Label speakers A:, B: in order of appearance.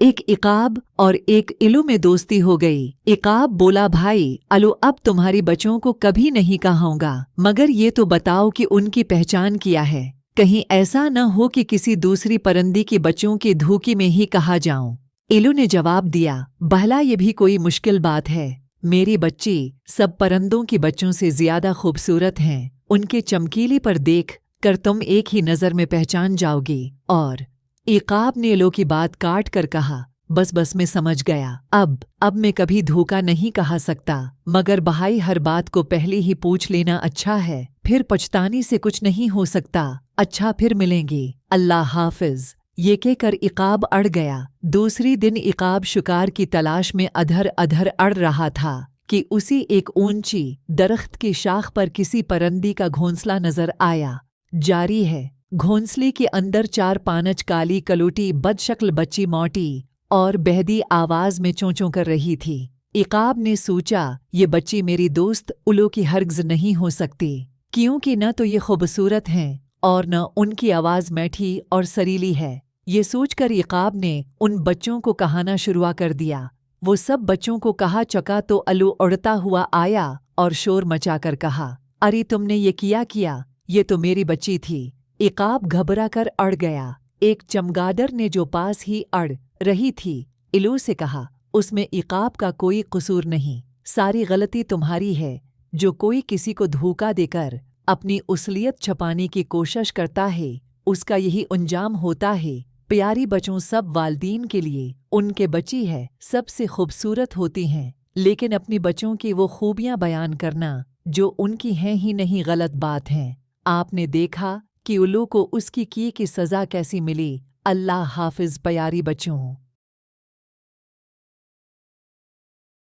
A: एक इकाब और एक इलू में दोस्ती हो गई। इकाब बोला, भाई अलू, अब तुम्हारी बच्चों को कभी नहीं कहाऊंगा, मगर ये तो बताओ कि उनकी पहचान क्या है। कहीं ऐसा न हो कि किसी दूसरी परिंदी के बच्चों की धूकी में ही कहा जाऊं। इलू ने जवाब दिया, भला ये भी कोई मुश्किल बात है। मेरी बच्ची सब परिंदों के बच्चों से ज्यादा खूबसूरत हैं। उनके चमकीले पर देख कर तुम एक ही नज़र में पहचान जाओगी। और इकाब ने इलू की बात काट कर कहा, बस मैं समझ गया। अब मैं कभी धोखा नहीं कहा सकता, मगर भाई हर बात को पहले ही पूछ लेना अच्छा है, फिर पछताने से कुछ नहीं हो सकता। अच्छा, फिर मिलेंगे, अल्लाह हाफिज। ये कहकर इकाब अड़ गया। दूसरी दिन इकाब शिकार की तलाश में अधर अधर अड़ रहा था कि उसी एक ऊंची दरख्त की शाख पर किसी परिंदी का घोंसला नजर आया। जारी है। घोंसले के अंदर 4-5 काली कलूटी बदशक्ल बच्ची मोटी और बहदी आवाज में चोंचों कर रही थी। इकाब ने सोचा, ये बच्ची मेरी दोस्त उलू की हरगिज़ नहीं हो सकती, क्योंकि न तो ये खूबसूरत हैं और न उनकी आवाज़ मीठी और सरीली है। ये सोचकर इकाब ने उन बच्चों को कहाना शुरू कर दिया। वो सब बच्चों को कहा चका तो अलू उड़ता हुआ आया और शोर मचाकर कहा, अरे तुमने ये किया, ये तो मेरी बच्ची थी। इकाब घबरा कर अड़ गया। एक चमगादड़ ने जो पास ही अड़ रही थी, इलू से कहा, उसमें इकाब का कोई कसूर नहीं, सारी गलती तुम्हारी है। जो कोई किसी को धोखा देकर अपनी असलियत छुपाने की कोशिश करता है, उसका यही अंजाम होता है। प्यारी बच्चों सब वालिदैन के लिए उनके बच्ची है सबसे खूबसूरत होती हैं, लेकिन अपनी बच्चों की वो खूबियां बयान करना जो उनकी हैं ही नहीं गलत बात है। आपने देखा कि उल्लू को उसकी की सज़ा कैसी मिली। अल्लाह हाफिज प्यारी बच्चों।